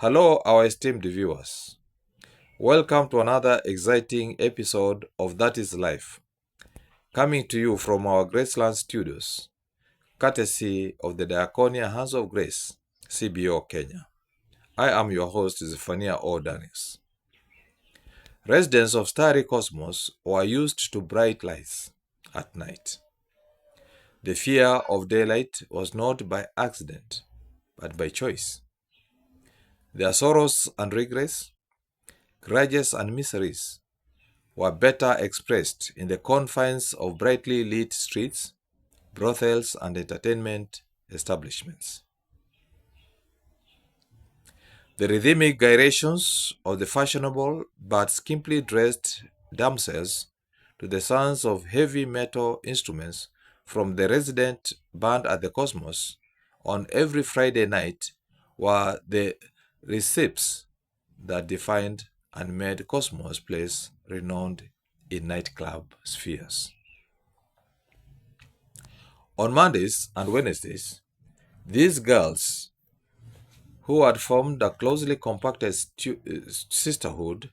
Hello, our esteemed viewers. Welcome to another exciting episode of That is Life, coming to you from our Graceland studios, courtesy of the Diaconia Hands of Grace, CBO, Kenya. I am your host, Zephaniah O. Daniels. Residents of Starry Cosmos were used to bright lights at night. The fear of daylight was not by accident, but by choice. Their sorrows and regrets, grudges and miseries were better expressed in the confines of brightly lit streets, brothels, and entertainment establishments. The rhythmic gyrations of the fashionable but skimpily dressed damsels to the sounds of heavy metal instruments from the resident band at the Cosmos on every Friday night were the receipts that defined and made Cosmos Place renowned in nightclub spheres. On Mondays and Wednesdays, these girls, who had formed a closely compacted sisterhood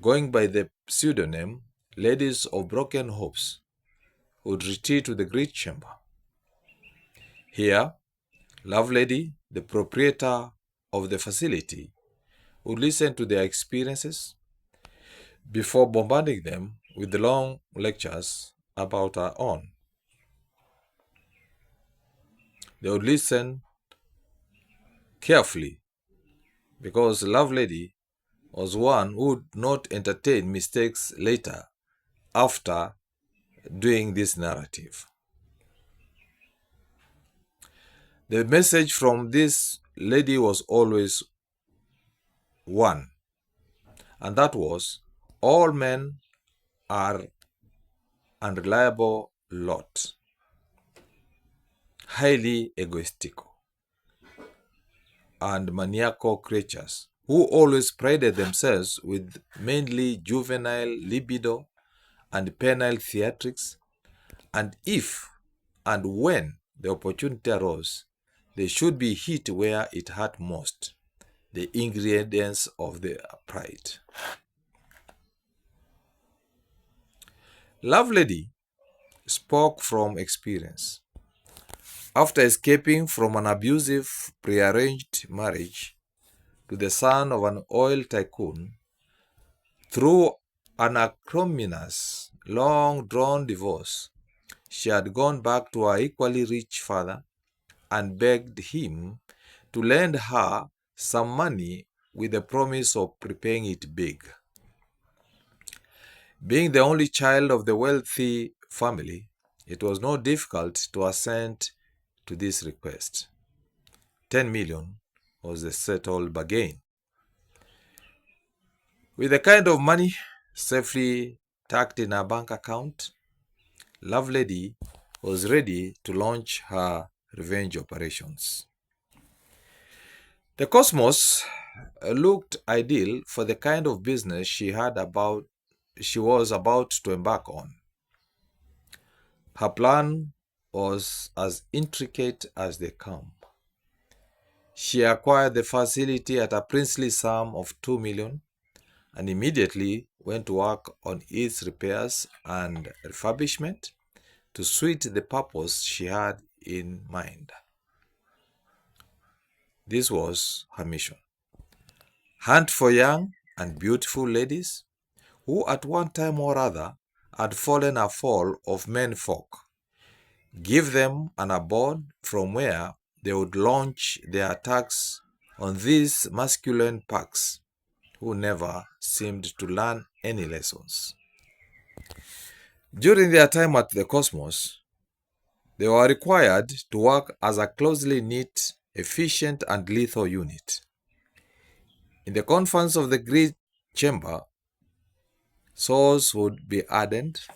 going by the pseudonym Ladies of Broken Hopes, would retreat to the Great Chamber. Here, Lovelady, the proprietor of the facility, would listen to their experiences before bombarding them with long lectures about her own. They would listen carefully because Lovelady was one who would not entertain mistakes later after doing this narrative. The message from this lady was always one, and that was, all men are unreliable lot, highly egoistical, and maniacal creatures who always prided themselves with mainly juvenile libido and penile theatrics, and if and when the opportunity arose, they should be hit where it hurt most, the ingredients of their pride. Lovelady spoke from experience. After escaping from an abusive prearranged marriage to the son of an oil tycoon, through an acrimonious, long-drawn divorce, she had gone back to her equally rich father and begged him to lend her some money with the promise of repaying it big. Being the only child of the wealthy family, it was not difficult to assent to this request. 10 million was the settled bargain. With the kind of money safely tucked in her bank account, Lovelady was ready to launch her revenge operations. The Cosmos looked ideal for the kind of business she was about to embark on. Her plan was as intricate as they come. She acquired the facility at a princely sum of 2 million and immediately went to work on its repairs and refurbishment to suit the purpose she had in mind. This was her mission. Hunt for young and beautiful ladies who at one time or other had fallen afoul of menfolk. Give them an abode from where they would launch their attacks on these masculine packs who never seemed to learn any lessons. During their time at the Cosmos, they were required to work as a closely knit, efficient, and lethal unit. In the confines of the Great Chamber, swords would be ardent,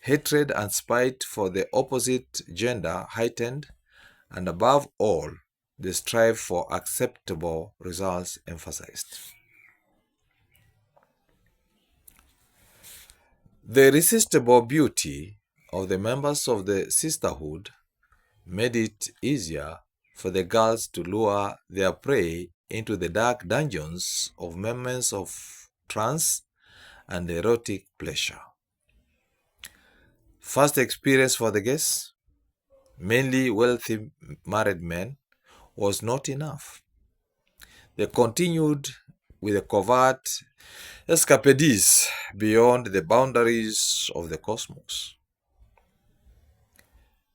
hatred and spite for the opposite gender heightened, and above all, the strive for acceptable results emphasized. The irresistible beauty of the members of the sisterhood made it easier for the girls to lure their prey into the dark dungeons of moments of trance and erotic pleasure. First experience for the guests, mainly wealthy married men, was not enough. They continued with the covert escapades beyond the boundaries of the cosmos.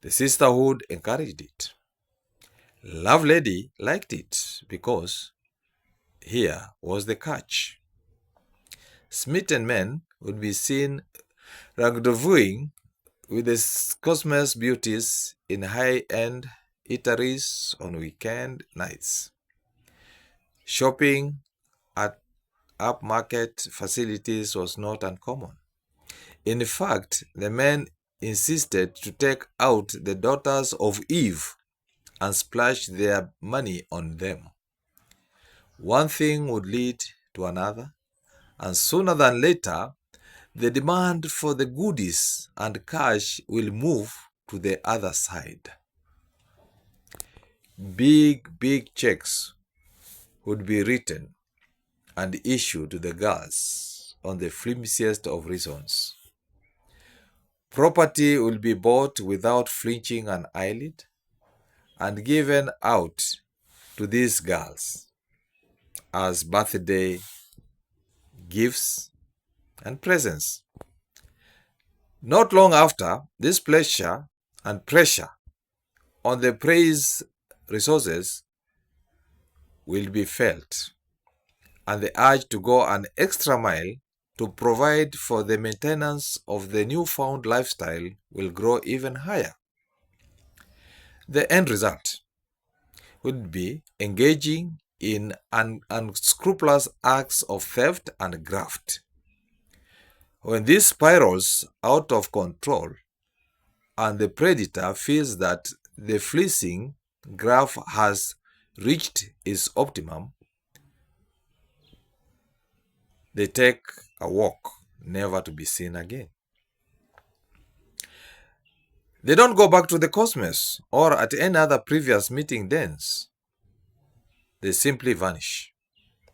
The sisterhood encouraged it. Lovelady liked it because here was the catch. Smitten men would be seen rendezvousing with the cosmos beauties in high-end eateries on weekend nights. Shopping at upmarket facilities was not uncommon. In fact, the men insisted to take out the daughters of Eve and splash their money on them. One thing would lead to another, and sooner than later, the demand for the goodies and cash will move to the other side. Big checks would be written and issued to the girls on the flimsiest of reasons. Property will be bought without flinching an eyelid and given out to these girls as birthday gifts and presents. Not long after, this pleasure and pressure on the praise resources will be felt, and the urge to go an extra mile to provide for the maintenance of the newfound lifestyle will grow even higher. The end result would be engaging in unscrupulous acts of theft and graft. When this spirals out of control and the predator feels that the fleecing graph has reached its optimum, they take a walk never to be seen again. They don't go back to the cosmos or at any other previous meeting dens. They simply vanish.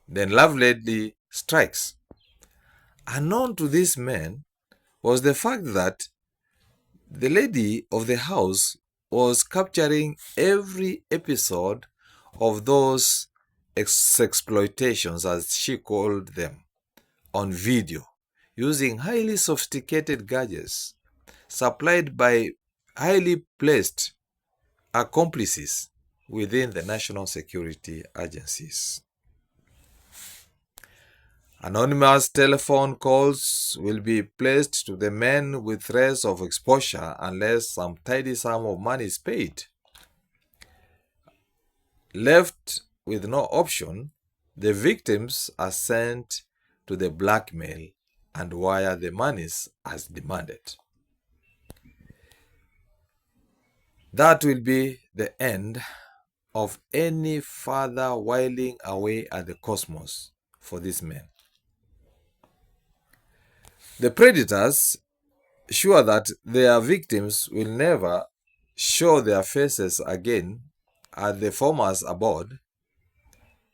Then Lovelady strikes. Unknown to these men was the fact that the lady of the house was capturing every episode of those exploitations, as she called them, on video, using highly sophisticated gadgets supplied by highly placed accomplices within the national security agencies. Anonymous telephone calls will be placed to the men with threats of exposure unless some tidy sum of money is paid. Left with no option, the victims are sent to the blackmail and wire the monies as demanded. That will be the end of any further whiling away at the cosmos for these men. The predators, sure that their victims will never show their faces again at the formers aboard,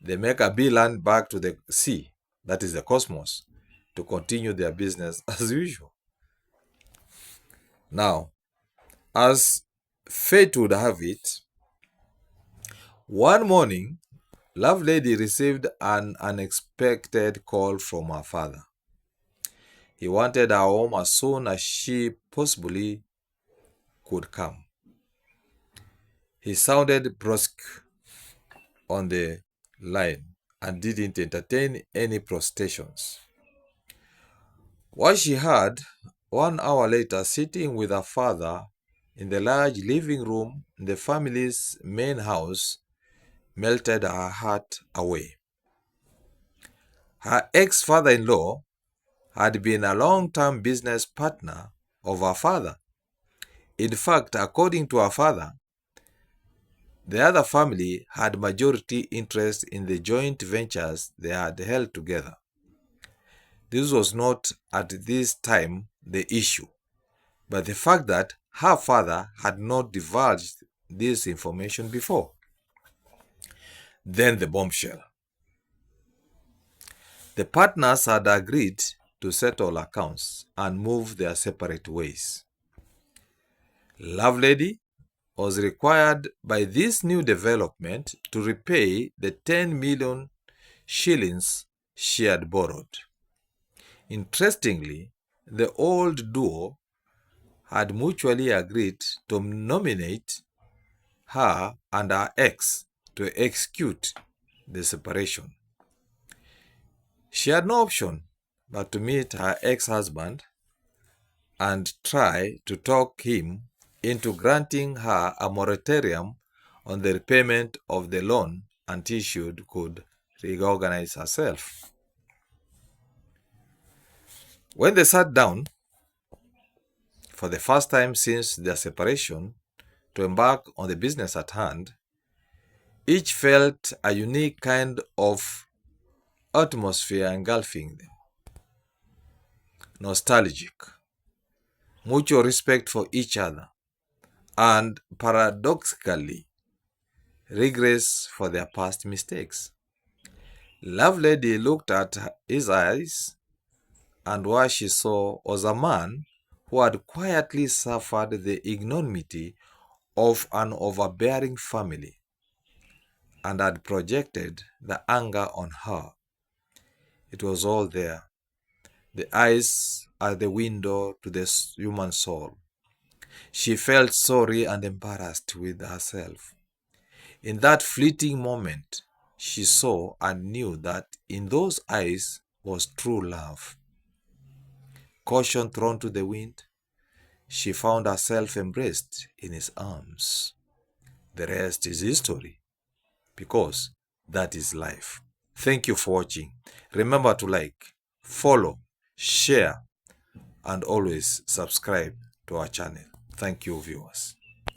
they make a beeline back to the sea, that is the cosmos, to continue their business as usual. Now, as fate would have it, one morning, Lovelady received an unexpected call from her father. He wanted her home as soon as she possibly could come. He sounded brusque on the line and didn't entertain any protestations. What she heard 1 hour later, sitting with her father in the large living room in the family's main house, melted her heart away. Her ex-father-in-law had been a long-term business partner of her father. In fact, according to her father, the other family had majority interest in the joint ventures they had held together. This was not at this time the issue, but the fact that her father had not divulged this information before. Then the bombshell. The partners had agreed to settle accounts and move their separate ways. Lovelady was required by this new development to repay the 10 million shillings she had borrowed. Interestingly, the old duo had mutually agreed to nominate her and her ex to execute the separation. She had no option but to meet her ex-husband and try to talk him into granting her a moratorium on the repayment of the loan until she could reorganize herself. When they sat down for the first time since their separation to embark on the business at hand, each felt a unique kind of atmosphere engulfing them. Nostalgic, mutual respect for each other, and paradoxically, regrets for their past mistakes. Lovelady looked at his eyes, and what she saw was a man who had quietly suffered the ignominy of an overbearing family and had projected the anger on her. It was all there. The eyes are the window to the human soul. She felt sorry and embarrassed with herself. In that fleeting moment, she saw and knew that in those eyes was true love. Caution thrown to the wind, she found herself embraced in his arms. The rest is history, because that is life. Thank you for watching. Remember to like, follow, share, and always subscribe to our channel. Thank you, viewers.